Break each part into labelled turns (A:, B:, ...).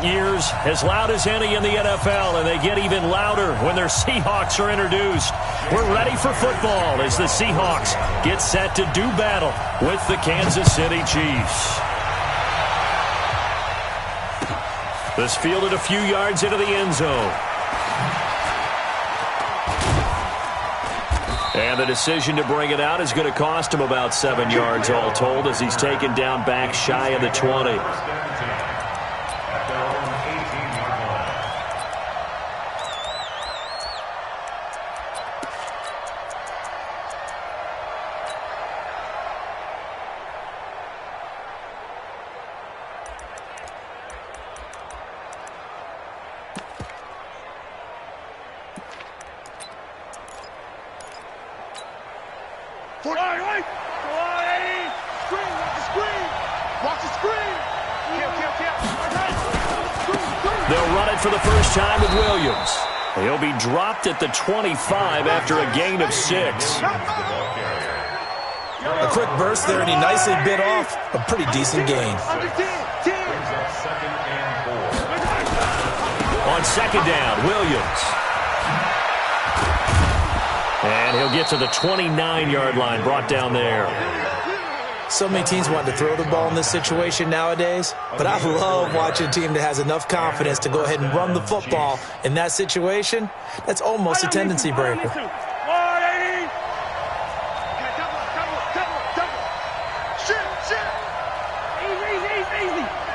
A: years, as loud as any in the NFL, and they get even louder when their Seahawks are introduced. We're ready for football as the Seahawks get set to do battle with the Kansas City Chiefs. This fielded a few yards into the end zone. And the decision to bring it out is going to cost him about 7 yards all told as he's taken down back shy of the 20.
B: They'll run it for the first time with Williams. He'll be dropped at the 25 after a gain of 6.
C: A quick burst there, and he nicely bit off a pretty decent gain.
B: On second down, Williams. And he'll get to the 29-yard line, brought down there.
C: So many teams want to throw the ball in this situation nowadays, but I love watching a team that has enough confidence to go ahead and run the football in that situation. That's almost a tendency breaker.
D: Easy.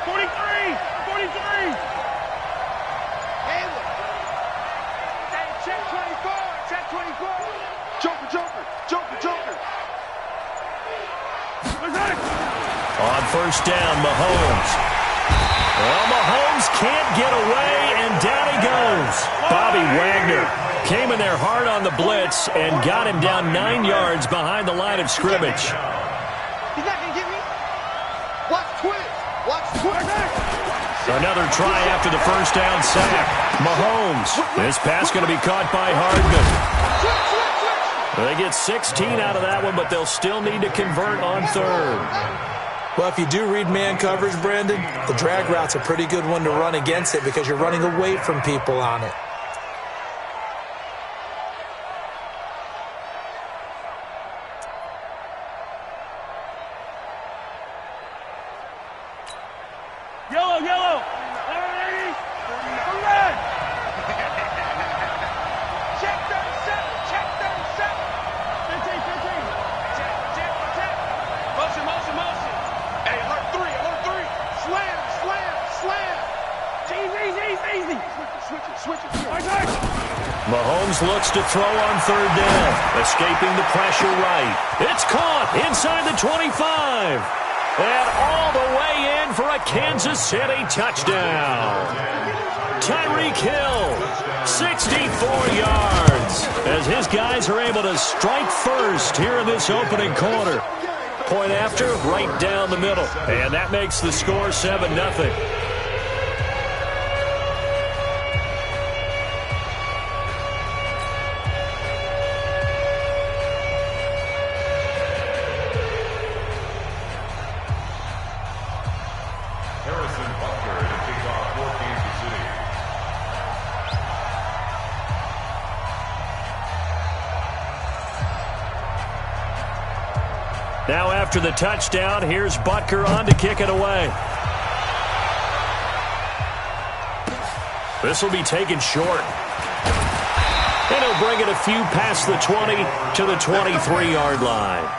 D: 43. Check 24. Joker.
B: On first down, Mahomes. Well, Mahomes can't get away, and down he goes. Bobby Wagner came in there hard on the blitz and got him down 9 yards behind the line of scrimmage.
D: He's not going to get me. Watch twist.
B: Another try after the first down sack. Mahomes. This pass going to be caught by Hardman. They get 16 out of that one, but they'll still need to convert on third.
C: Well, if you do read man coverage, Brandon, the drag route's a pretty good one to run against it because you're running away from people on it.
D: Yellow. Red. Check 37. 15. Check. Motion. Hey, alert 3. Slam. Easy. Switch it.
B: Mahomes looks to throw on third down, escaping the pressure right. It's caught inside the 25. And all the way in for a Kansas City touchdown. Tyreek Hill, 64 yards, as his guys are able to strike first here in this opening quarter. Point after, right down the middle. And that makes the score 7-0. Now after the touchdown, here's Butker on to kick it away. This will be taken short. And he'll bring it a few past the 20 to the 23-yard line.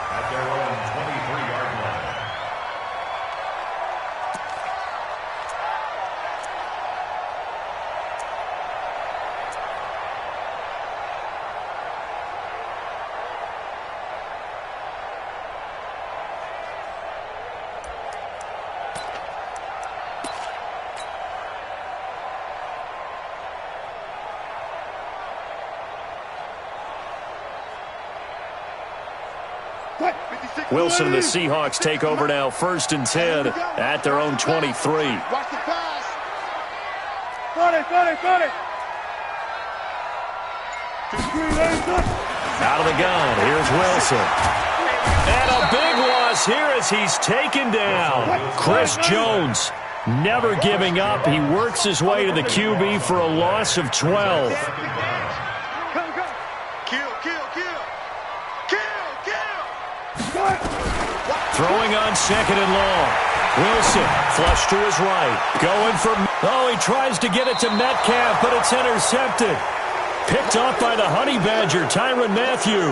B: Wilson and the Seahawks take over now, 1st and 10 at their own 23.
D: Watch the pass. Got it.
B: Out of the gun, here's Wilson. And a big loss here as he's taken down. Chris Jones
A: Never giving up. He works his way to the QB for a loss of 12. Throwing on second and long. Wilson, flush to his right. Going for... Oh, he tries to get it to Metcalf, but it's intercepted. Picked off by the Honey Badger, Tyrann Mathieu.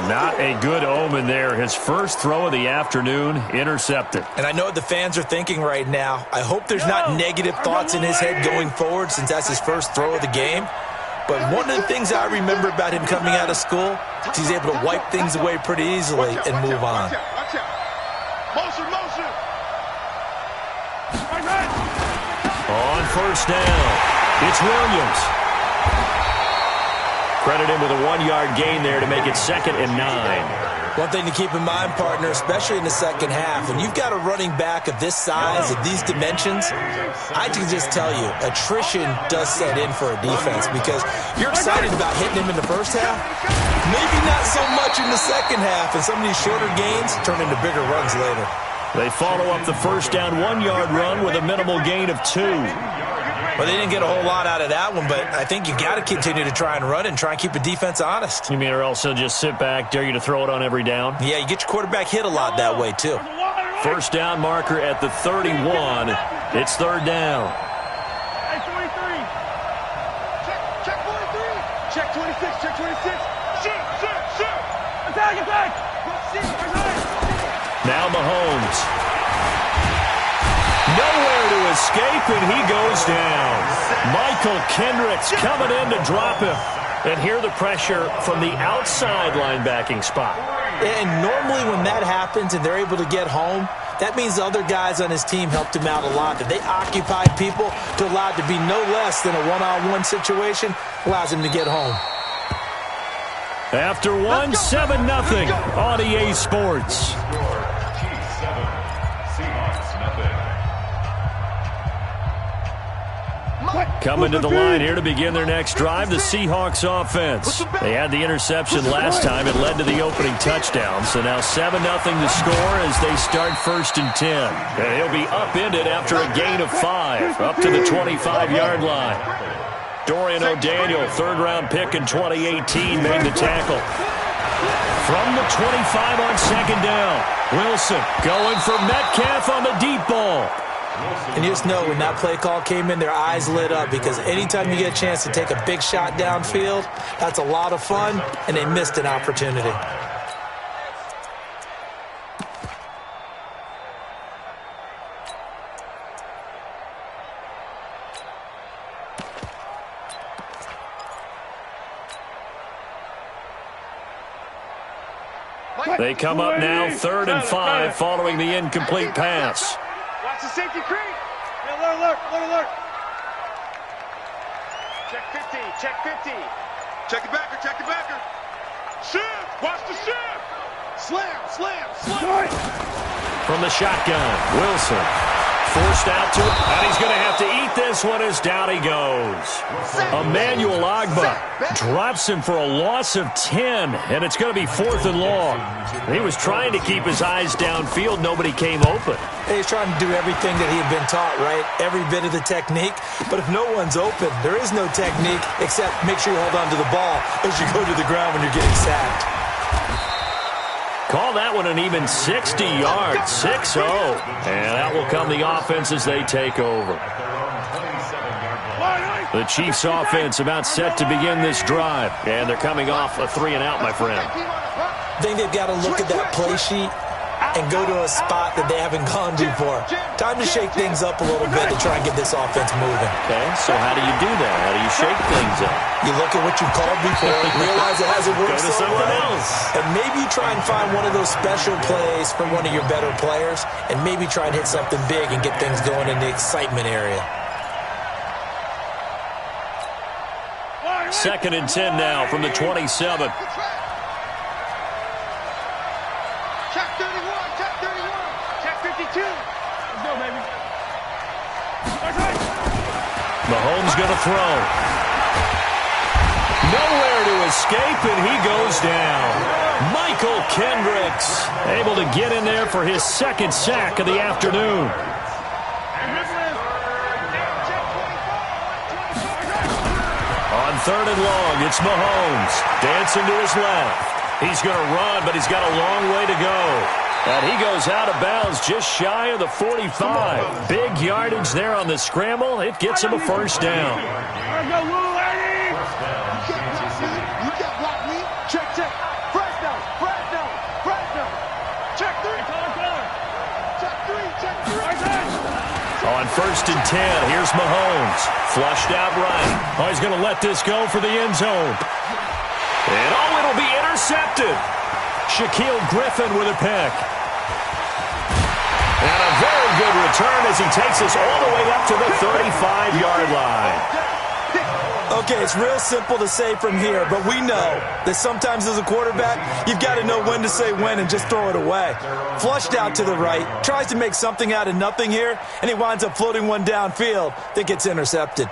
A: Not a good omen there. His first throw of the afternoon, intercepted.
C: And I know what the fans are thinking right now. I hope there's not negative thoughts in his head going forward since that's his first throw of the game. But one of the things I remember about him coming out of school is he's able to wipe things away pretty easily and move on.
D: Motion, motion.
A: On first down, it's Williams. Credit him with a 1-yard gain there to make it 2nd and 9.
C: One thing to keep in mind, partner, especially in the second half, when you've got a running back of this size, of these dimensions, I can just tell you, attrition does set in for a defense because you're excited about hitting him in the first half, maybe not so much in the second half, and some of these shorter gains turn into bigger runs later.
A: They follow up the first down 1-yard run with a minimal gain of 2.
C: Well, they didn't get a whole lot out of that one, but I think you got to continue to try and run and try and keep the defense honest.
A: You mean or else he'll just sit back, dare you to throw it on every down?
C: Yeah, you get your quarterback hit a lot that way, too.
A: First down marker at the 31. It's third down.
D: Hey, 23. Check 43. Check 26. Check 26. Shoot. Attack.
A: Now Mahomes. Nowhere to escape, and he goes down. Michael Kendricks coming in to drop him. And here the pressure from the outside linebacking spot.
C: And normally when that happens and they're able to get home, that means the other guys on his team helped him out a lot. That they occupied people to allow it to be no less than a one-on-one situation, allows him to get home.
A: After 7-0 on EA Sports. Coming to the line here to begin their next drive, the Seahawks offense. They had the interception last time. It led to the opening touchdown. So now 7-0 the score as they start 1st and 10. And he'll be upended after a gain of 5, up to the 25-yard line. Dorian O'Daniel, 3rd-round pick in 2018, made the tackle. From the 25 on 2nd down, Wilson going for Metcalf on the deep ball.
C: And you just know when that play call came in, their eyes lit up because anytime you get a chance to take a big shot downfield, that's a lot of fun, and they missed an opportunity.
A: They come up now 3rd and 5 following the incomplete pass.
D: Watch the safety creep. Alert. Check 50. Check the backer. Shift. Watch the shift. Slam.
A: From the shotgun, Wilson. Forced out to it, and he's going to have to eat this one as down he goes. Emmanuel Ogbah drops him for a loss of 10, and it's going to be 4th and long. He was trying to keep his eyes downfield. Nobody came open.
C: He's trying to do everything that he had been taught, right? Every bit of the technique. But if no one's open, there is no technique except make sure you hold on to the ball as you go to the ground when you're getting sacked.
A: Call that one an even 60 yards, 6-0. And that will come the offense as they take over. The Chiefs offense about set to begin this drive. And they're coming off a 3-and-out, my friend.
C: I think they've got to look at that play sheet and go to a spot that they haven't gone before. Time to shake things up a little bit to try and get this offense moving.
A: Okay, so how do you do that? How do you shake things up?
C: You look at what you called before, realize it hasn't worked
A: Go to
C: so
A: something
C: well,
A: else.
C: and maybe try and find one of those special plays from one of your better players, and maybe try and hit something big and get things going in the excitement area.
A: 2nd and 10 now from the 27.
D: Check 31. Check 52. Let's go, baby.
A: Mahomes going to throw. Nowhere to escape, and he goes down. Michael Kendricks able to get in there for his 2nd sack of the afternoon. 3rd and long. It's Mahomes dancing to his left. He's going to run, but he's got a long way to go. And he goes out of bounds just shy of the 45. Big yardage there on the scramble. It gets him a first down.
D: You got block me. Check, check. Fresh down, fresh down, fresh down. Check 3. Check 3, check 3.
A: On 1st and 10, here's Mahomes. Flushed out right. Oh, he's going to let this go for the end zone. And oh, it'll be intercepted. Shaquille Griffin with a pick. And a very good return as he takes us all the way up to the 35-yard line.
C: Okay, it's real simple to say from here, but we know that sometimes as a quarterback, you've got to know when to say when and just throw it away. Flushed out to the right, tries to make something out of nothing here, and he winds up floating one downfield that gets intercepted.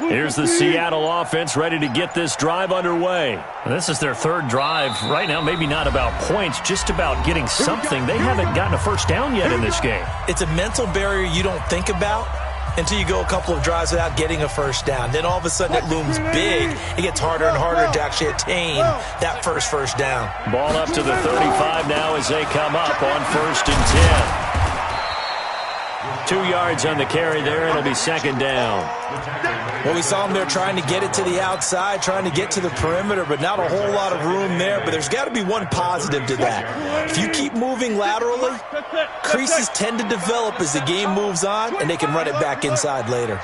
A: Here's the Seattle offense ready to get this drive underway.
B: This is their 3rd drive. Right now, maybe not about points, just about getting something. They haven't gotten a first down yet in this game.
C: It's a mental barrier you don't think about until you go a couple of drives without getting a first down. Then all of a sudden it looms big. It gets harder and harder to actually attain that first down.
A: Ball up to the 35 now as they come up on 1st and 10. 2 yards on the carry there. It'll be 2nd down.
C: Well, we saw them there trying to get it to the outside, trying to get to the perimeter, but not a whole lot of room there. But there's got to be one positive to that. If you keep moving laterally, creases tend to develop as the game moves on, and they can run it back inside later.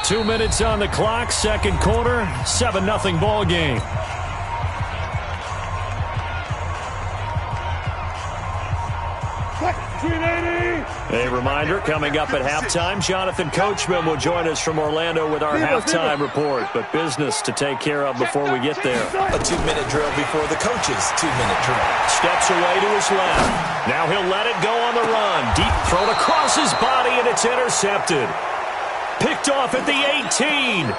A: 2 minutes on the clock, 2nd quarter, 7-0 ball game. A reminder, coming up at halftime, Jonathan Coachman will join us from Orlando with our halftime report. But business to take care of before we get there.
C: A 2-minute drill before the coach's 2-minute drill.
A: Steps away to his left. Now he'll let it go on the run. Deep thrown across his body, and it's intercepted. Picked off at the 18.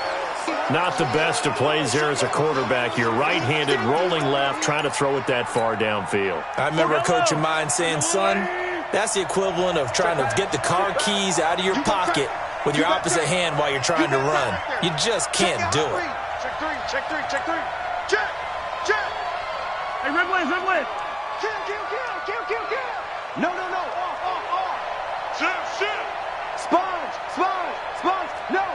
A: Not the best of plays there as a quarterback. You're right-handed, rolling left, trying to throw it that far downfield.
C: I remember a coach of mine saying, son, that's the equivalent of trying to get the car keys out of your pocket with your opposite hand while you're trying to run. You just can't do it.
D: Check 3, check 3, check 3. Check, check. Hey, red wave, red wave. Kill. No. Off. Shift. Sponge. No.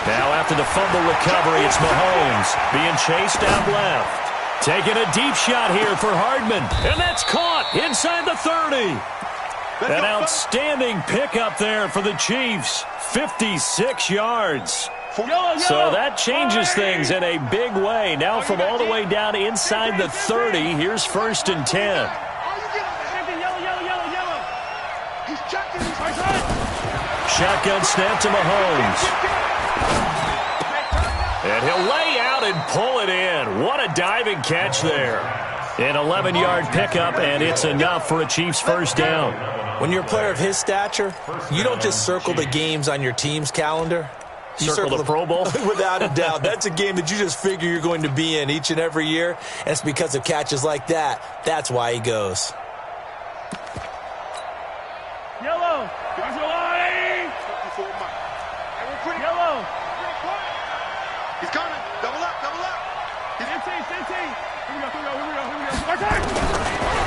A: Now after the fumble recovery, it's Mahomes being chased out left. Taking a deep shot here for Hardman, and that's caught inside the 30. An outstanding pickup there for the Chiefs, 56 yards. So that changes things in a big way. Now from all the way down inside the 30, here's 1st and 10. Shotgun snap to Mahomes. And he'll lay out and pull it in. What a diving catch there. An 11-yard pickup, and it's enough for a Chiefs first down.
C: When you're a player of his stature, you don't just circle the games on your team's calendar. You
A: circle the Pro Bowl?
C: Without a doubt. That's a game that you just figure you're going to be in each and every year, and it's because of catches like that. That's why he goes.
D: Yellow. Yellow. He's coming. Double up. He's 15. Here we go.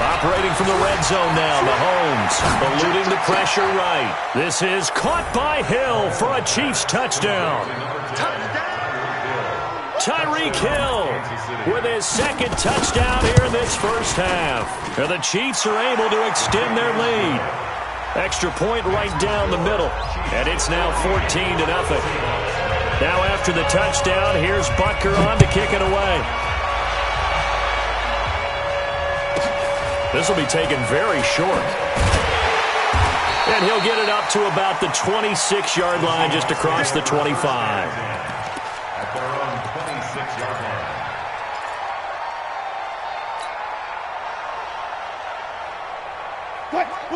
A: Operating from the red zone now, Mahomes eluding the pressure right. This is caught by Hill for a Chiefs touchdown. Tyreek Hill with his 2nd touchdown here in this first half. And the Chiefs are able to extend their lead. Extra point right down the middle, and it's now 14-0. Now after the touchdown, here's Butker on to kick it away. This will be taken very short. And he'll get it up to about the 26-yard line, just across the 25.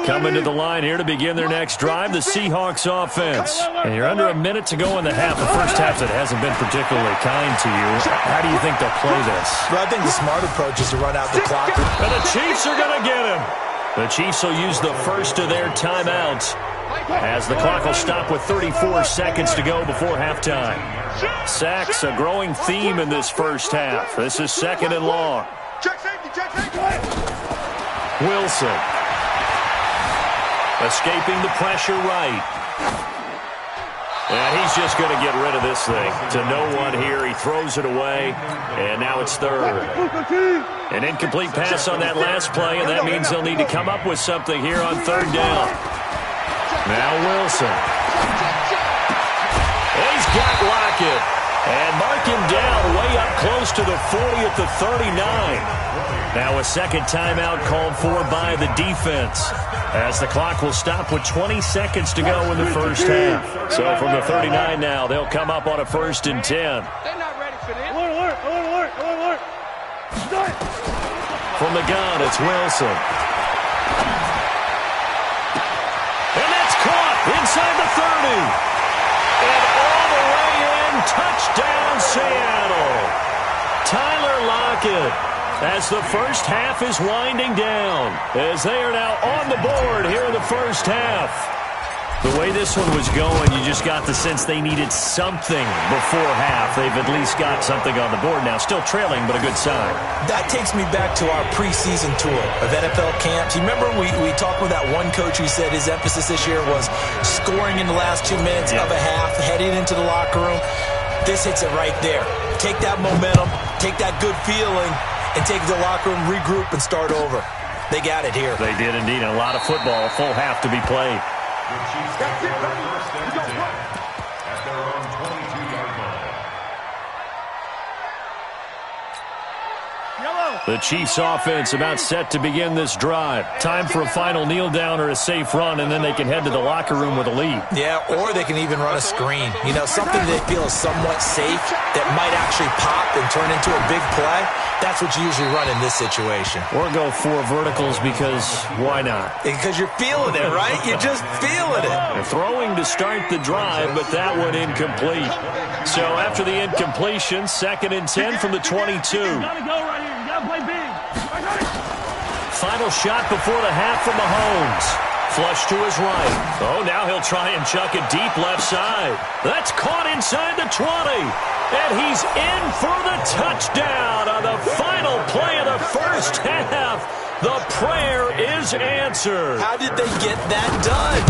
A: Coming to the line here to begin their next drive, the Seahawks offense. And you're under a minute to go in the half. The first half that hasn't been particularly kind to you. How do you think they'll play this?
C: Well, I think the smart approach is to run out the clock.
A: And the Chiefs are going to get him. The Chiefs will use the first of their timeouts as the clock will stop with 34 seconds to go before halftime. Sacks, a growing theme in this first half. This is second and long.
D: Check safety, check safety.
A: Wilson. Escaping the pressure right. And he's just going to get rid of this thing. To no one here. He throws it away. And now it's third. An incomplete pass on that last play, and that means they'll need to come up with something here on third down. Now Wilson. He's got Lockett. And mark him down way up close to the 40 at the 39. Now a second timeout called for by the defense, as the clock will stop with 20 seconds to go in the first half. So from the 39 now, they'll come up on a 1st and 10.
D: They're not ready for this. Alert.
A: From the gun, it's Wilson. And that's caught inside the 30. And all the way in, touchdown Seattle. Tyler Lockett, as the first half is winding down, as they are now on the board here in the first half. The way this one was going, you just got the sense they needed something before half. They've at least got something on the board now. Still trailing, but a good sign.
C: That takes me back to our preseason tour of NFL camps. You remember we talked with that one coach who said his emphasis this year was scoring in the last 2 minutes of a half, heading into the locker room. This hits it right there. Take that momentum, take that good feeling, and take the locker room, regroup, and start over. They got it here.
A: They did indeed. A lot of football, full half to be played.
E: The Chiefs have first and 10 at their own 22-yard line.
A: The Chiefs offense about set to begin this drive. Time for a final kneel down or a safe run, and then they can head to the locker room with a lead.
C: Yeah, or they can even run a screen. You know, something they feel is somewhat safe that might actually pop and turn into a big play. That's what you usually run in this situation.
A: Or go 4 verticals because why not?
C: Because you're feeling it, right? You're just feeling it.
A: They're throwing to start the drive, but that one incomplete. So after the incompletion, 2nd and 10 from the 22. Final shot before the half from Mahomes. Flush to his right. Oh, now he'll try and chuck it deep left side. That's caught inside the 20. And he's in for the touchdown on the final play of the first half. The prayer is answered.
C: How did they get that done?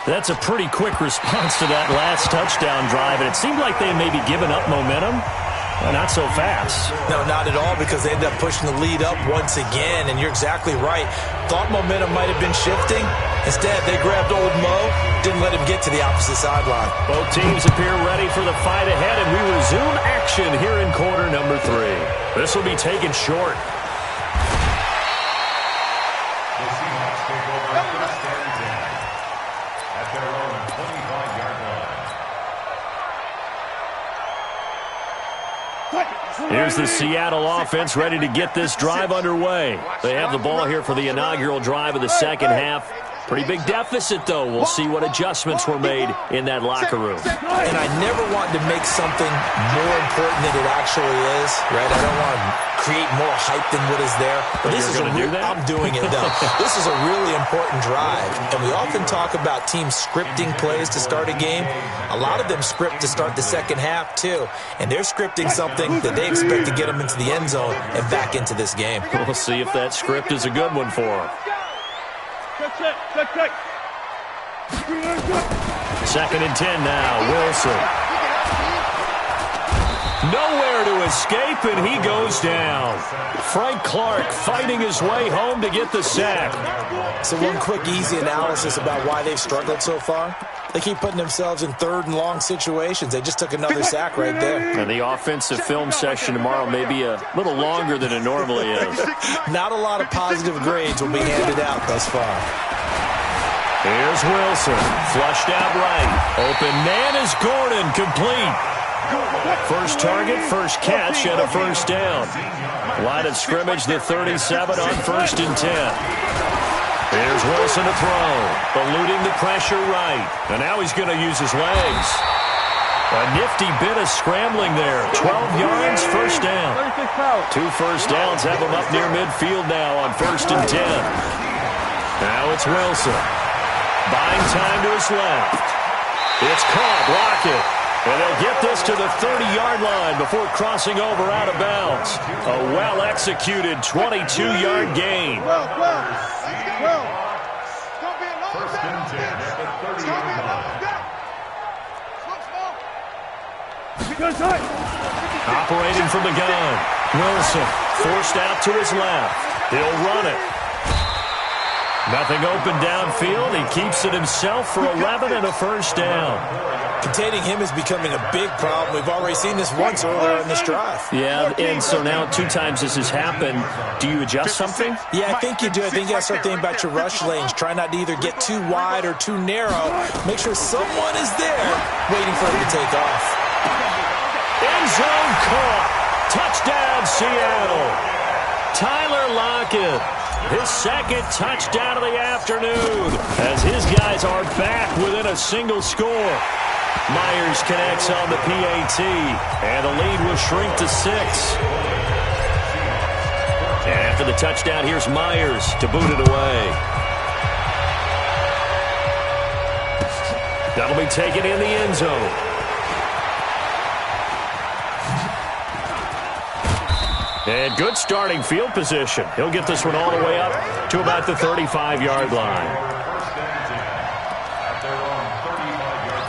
A: That's a pretty quick response to that last touchdown drive, and it seemed like they may be giving up momentum. Well, not so fast.
C: No, not at all, because they ended up pushing the lead up once again, and you're exactly right. Thought momentum might have been shifting. Instead, they grabbed old Mo, didn't let him get to the opposite sideline.
A: Both teams appear ready for the fight ahead, and we resume action here in quarter number 3. This will be taken short.
E: The Seahawks take over first and 10 at their own 25-yard line.
A: Here's the Seattle offense ready to get this drive underway. They have the ball here for the inaugural drive of the second half. Pretty big deficit, though. We'll see what adjustments were made in that locker room.
C: And I never want to make something more important than it actually is, right? I don't want to create more hype than what is there. But this is I'm doing it, though. This is a really important drive. And we often talk about teams scripting plays to start a game. A lot of them script to start the second half, too. And they're scripting something that they expect to get them into the end zone and back into this game.
A: We'll see if that script is a good one for them.
D: Check.
A: 2nd and 10 now. Wilson. Nowhere to escape, and he goes down. Frank Clark fighting his way home to get the sack.
C: So one quick, easy analysis about why they've struggled so far. They keep putting themselves in 3rd and long situations. They just took another sack right there.
A: And the offensive film session tomorrow may be a little longer than it normally is.
C: Not a lot of positive grades will be handed out thus far.
A: Here's Wilson. Flushed out right. Open man is Gordon. Complete. First target, first catch, and a first down. Line of scrimmage, the 37 on 1st and 10. Here's Wilson to throw, eluding the pressure right. And now he's going to use his legs. A nifty bit of scrambling there. 12 yards, first down. 2 first downs have him up near midfield now on 1st and 10. Now it's Wilson. Buying time to his left. It's caught, Lockett. And they'll get this to the 30-yard line before crossing over out of bounds. A well-executed 22-yard gain.
E: First and 10 at the 30-yard line.
A: Operating from the gun. Wilson forced out to his left. He'll run it. Nothing open downfield. He keeps it himself for 11 and a first down.
C: Containing him is becoming a big problem. We've already seen this once earlier in this drive.
B: Yeah, and so now 2 times this has happened. Do you adjust something?
C: Yeah, I think you do. I think you got to start thinking about your rush lanes. Try not to either get too wide or too narrow. Make sure someone is there waiting for him to take off.
A: End zone caught. Touchdown, Seattle. Tyler Lockett. His second touchdown of the afternoon as his guys are back within a single score. Myers connects on the PAT, and the lead will shrink to 6. And after the touchdown, here's Myers to boot it away. That'll be taken in the end zone. And good starting field position. He'll get this one all the way up to about the 35-yard line.
E: First and 10 at their own 35-yard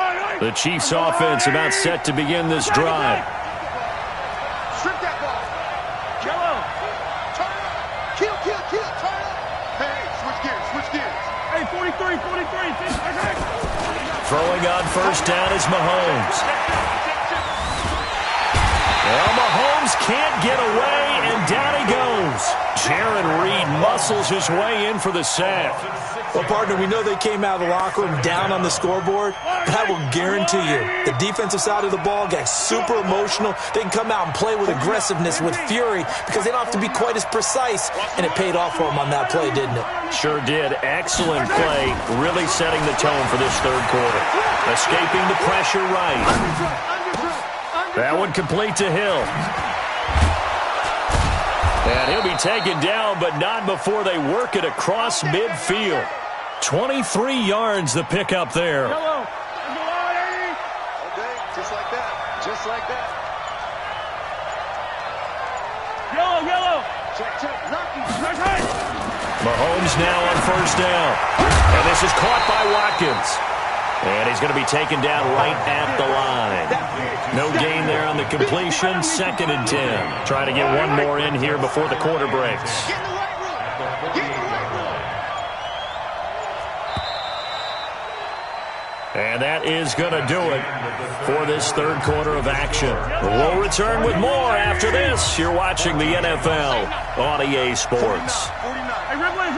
D: line.
A: The Chiefs offense about set to begin this drive.
D: Strip that ball. Jello. Turn up. Kill. Turn up. Hey, switch gears.
F: Hey, 43.
A: Throwing on first down is Mahomes. Well, Mahomes can't get away, and down he goes. Jaron Reed muscles his way in for the sack.
C: Well, partner, we know they came out of the locker room down on the scoreboard, but I will guarantee you the defensive side of the ball got super emotional. They can come out and play with aggressiveness, with fury, because they don't have to be quite as precise, and it paid off for them on that play, didn't it?
A: Sure did. Excellent play, really setting the tone for this third quarter. Escaping the pressure right. That one complete to Hill. And he'll be taken down, but not before they work it across midfield. 23 yards the pickup there.
D: Okay, just like that.
F: Yellow.
D: Check. Lucky.
A: Mahomes now on first down. And this is caught by Watkins. And he's going to be taken down right at the line. No gain there on the completion. 2nd and 10. Trying to get one more in here before the quarter breaks.
D: Get in the right room.
A: And that is going to do it for this third quarter of action. We'll return with more after this. You're watching the NFL on EA Sports.
F: Hey, Ridley.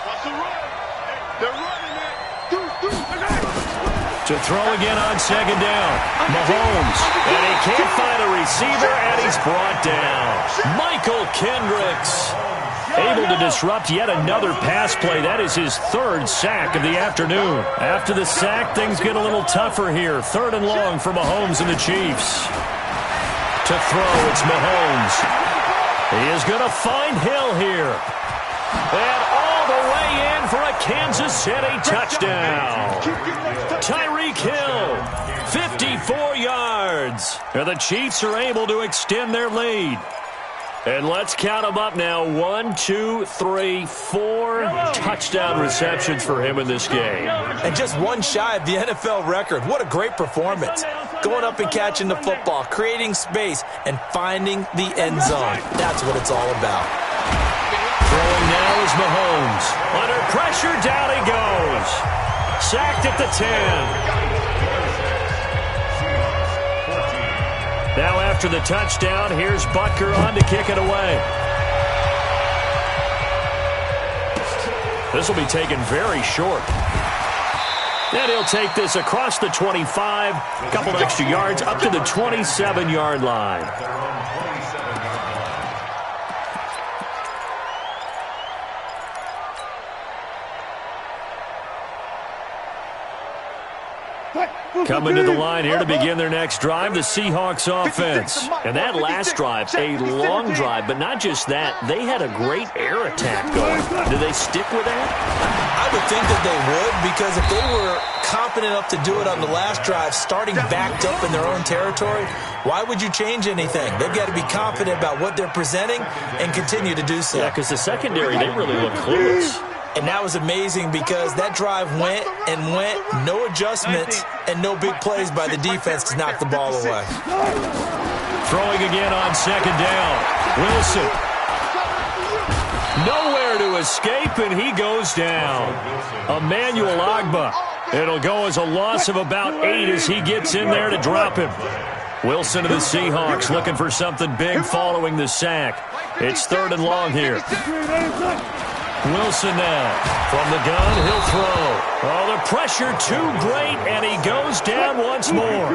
D: Watch the run. They're running it.
A: To throw again on 2nd down. Mahomes. And he can't find a receiver, and he's brought down. Michael Kendricks. Able to disrupt yet another pass play. That is his 3rd sack of the afternoon. After the sack, things get a little tougher here. 3rd and long for Mahomes and the Chiefs. To throw, it's Mahomes. He is going to find Hill here. And all the way in for a Kansas City touchdown. Tyreek Hill, 54 yards. And the Chiefs are able to extend their lead. And let's count them up now. 1, 2, 3, 4 touchdown receptions for him in this game.
C: And just one shy of the NFL record. What a great performance. Going up and catching the football, creating space, and finding the end zone. That's what it's all about.
A: Throwing now is Mahomes. Under pressure, down he goes. Sacked at the 10. Now after After the touchdown, here's Butker on to kick it away. This will be taken very short. And he'll take this across the 25, a couple extra yards, up to the 27-yard line. Coming to the line here to begin their next drive, the Seahawks offense. And that last drive, a long drive, but not just that. They had a great air attack going. Do they stick with that?
C: I would think that they would, because if they were confident enough to do it on the last drive, starting backed up in their own territory, why would you change anything? They've got to be confident about what they're presenting and continue to do so.
A: Yeah, because the secondary, they really look clueless.
C: And that was amazing because that drive went and went, no adjustments, and no big plays by the defense to knock the ball away.
A: Throwing again on second down. Wilson. Nowhere to escape, and he goes down. Emmanuel Ogbah. It'll go as a loss of about 8 as he gets in there to drop him. Wilson to the Seahawks looking for something big following the sack. It's 3rd and long here. Wilson now. From the gun, he'll throw. Oh, the pressure too great, and he goes down once more.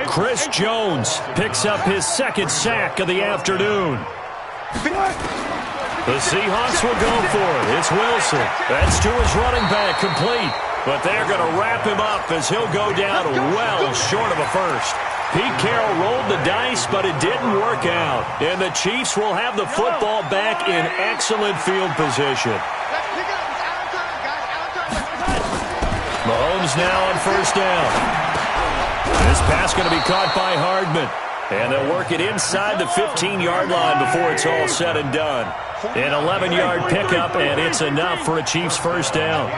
A: Chris Jones picks up his 2nd sack of the afternoon. The Seahawks will go for it. It's Wilson. That's to his running back, complete. But they're going to wrap him up as he'll go down well short of a first. Pete Carroll rolled the dice, but it didn't work out. And the Chiefs will have the football back in excellent field position. Mahomes now on 1st down. This pass going to be caught by Hardman. And they'll work it inside the 15-yard line before it's all said and done. An 11-yard pickup, and it's enough for a Chiefs 1st down.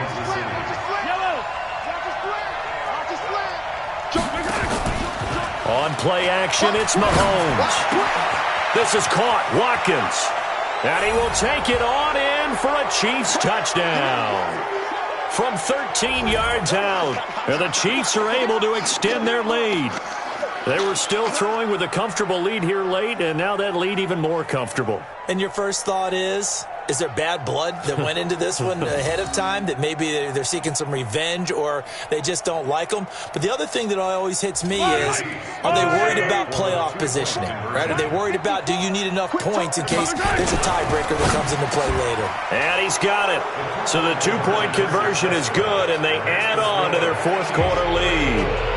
A: On play action, it's Mahomes. This is caught. Watkins. And he will take it on in for a Chiefs touchdown. From 13 yards out. And the Chiefs are able to extend their lead. They were still throwing with a comfortable lead here late, and now that lead even more comfortable.
C: And your first thought is there bad blood that went into this one ahead of time, that maybe they're seeking some revenge or they just don't like them? But the other thing that always hits me is, are they worried about playoff positioning? Right? Are they worried about, do you need enough points in case there's a tiebreaker that comes into play later?
A: And he's got it. So the 2-point conversion is good, and they add on to their 4th quarter lead.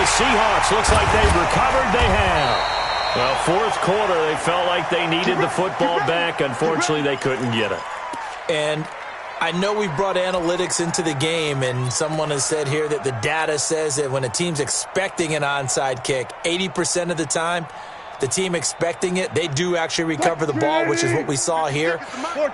A: Seahawks, looks like they've recovered. They have. Well, 4th quarter, they felt like they needed the football back. Unfortunately, they couldn't get it.
C: And I know we've brought analytics into the game, and someone has said here that the data says that when a team's expecting an onside kick, 80% of the time, the team expecting it, they do actually recover the ball, which is what we saw here.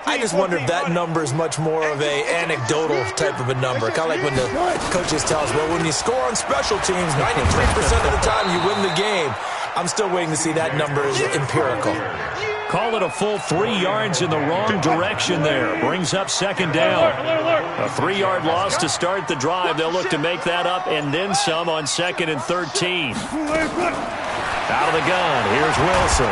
C: I just wonder if that number is much more of a anecdotal type of a number. Kind of like when the coaches tell us, well, when you score on special teams, 93% of the time you win the game. I'm still waiting to see that number is empirical.
A: Call it a full 3 yards in the wrong direction there. Brings up 2nd down. A 3-yard loss to start the drive. They'll look to make that up and then some on 2nd and 13. Out of the gun, here's Wilson.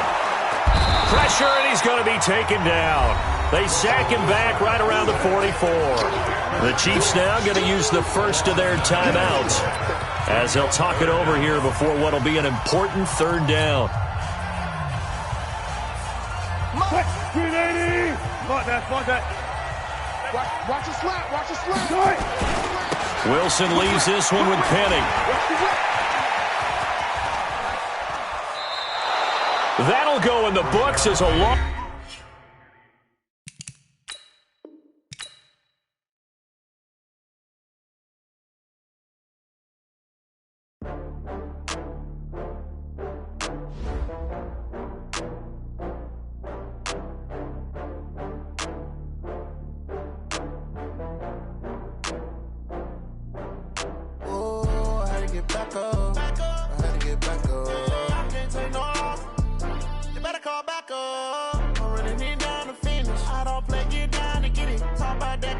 A: Pressure, and he's going to be taken down. They sack him back right around the 44. The Chiefs now going to use the first of their timeouts as they'll talk it over here before what will be an important 3rd down.
F: 380. Watch that.
D: Watch the slap. Watch the slap.
A: Wilson leaves this one with Penning. That'll go in the books as a long...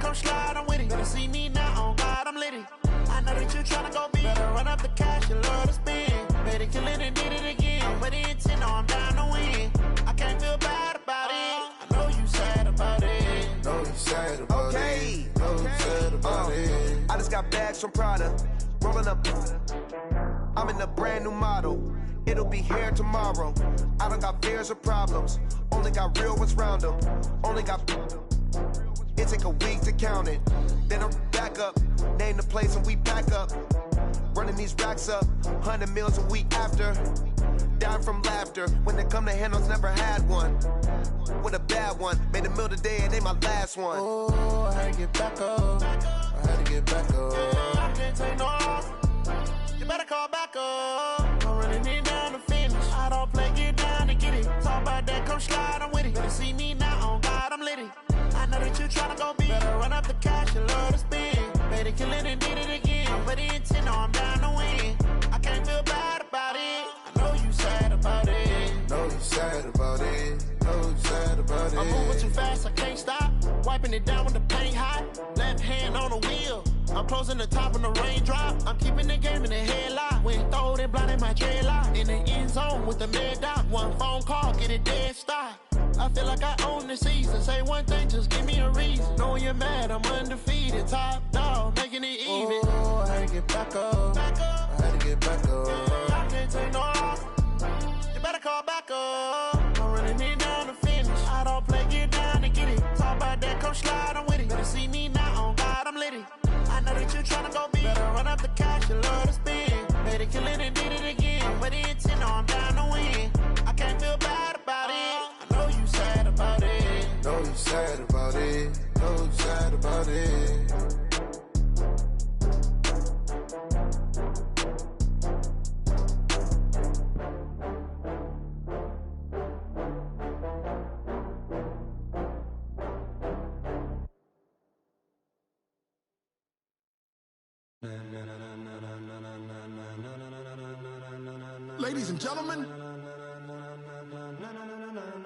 G: come slide, I'm with it. Better see me now, on God, I'm litty. I know that you tryna go big. Better run up the cash, you love to spend. Better kill it and did it again. But the intent, no, I'm down to win. I can't feel bad about it. I know you sad about it.
H: Know you sad about it. Know you sad about it. I just got bags from Prada. Rolling up. I'm in a brand new model. It'll be here tomorrow. I don't got fears or problems. Only got real ones round them. Only got. It take a week to count it. Then I'm back up. Name the place and we pack up. Running these racks up. 100 meals a week after. Dying from laughter. When they come to handles, never had one. With a bad one. Made a meal today and they my last one.
G: Oh, I had to get back up.
H: I had to get back up.
G: I can't take no off. You better call back up. I'm running it down to finish. I don't play, get down to get it. Talk about that, come slide, I'm with it. Better see me now, on God, I'm litty. I know that you tryna go big. Better run up the cash, you love to spend. Better kill it and did it again. But the intent, no, I'm down to win. I can't feel bad about it. I know you sad about it.
H: Know you sad about it. Know you sad about it.
G: I'm moving too fast, I can't stop. Wiping it down with the paint hot. Left hand on the wheel. I'm closing the top on the raindrop. I'm keeping the game in the headlock. When throwed and blinded my dreadlock. In the end zone with the mad dot. One phone call, get it dead stop. I feel like I own the season. Say one thing, just give me a reason. Knowing you're mad, I'm undefeated. Top dog, making it even.
H: Oh, I had to get back up.
G: Back up.
H: I had to get back up.
G: I can't take no off. You better call back up. I'm running it down to finish. I don't play, get down to get it. Talk about that, come slide, I'm with it. Better see me now, on God, I'm litty. I know that you tryna go big. Better run up the cash, you love to spend. Better kill it and did it again. But the intent, no, I'm down to win. I can't feel bad about it. I know you sad about it.
H: Know you sad about it. Know you sad about it.
I: Ladies and gentlemen,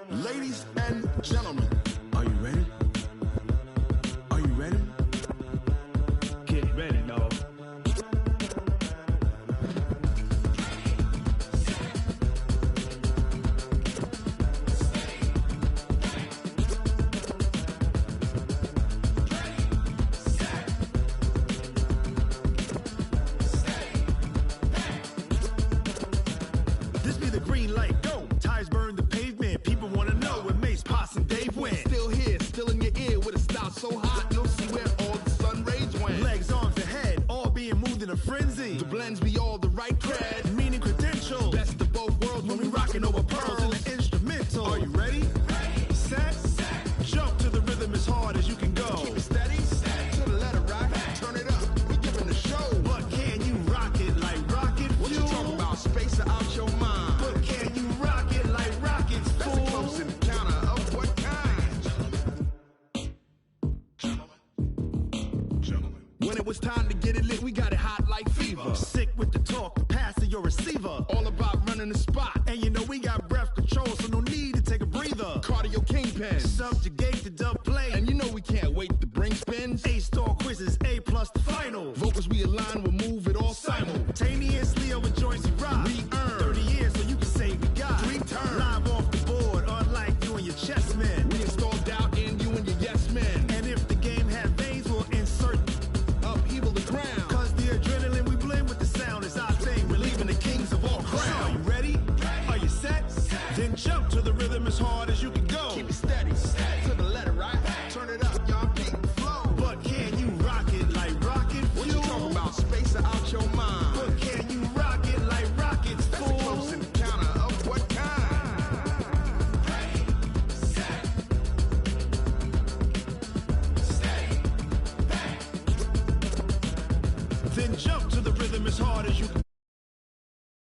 I: ladies and gentlemen, are you ready? Are you ready?
F: Get ready, dog.
I: This be the green light, go. Tires burn the pavement. People want to know where Mace, Poss, and Dave went. Still here, still in your ear with a style so hot, no see where all the sun rays went. Legs, arms, and head, all being moved in a frenzy. The blends be all the right cred, meaning credentials. Best of both worlds when we rocking over pearls in the instrumental. Are you ready? Set, jump to the rhythm as hard as you can go. Keep it steady, to the letter rock, turn it up, we giving the show. But can you rock it like rocket fuel? What you talking about, space or out your mind? But can you rock it like rockets, fool? That's a close encounter of what kind? Gentlemen. When it was time to get it lit, we got it hot like fever. Sick with the talk, the pass to your receiver. All about running the spot. And you know we got breath control, so no need to take a breather. Cardio kingpin, subjugate the dub play. And you know we can't wait to bring spins. Ace talk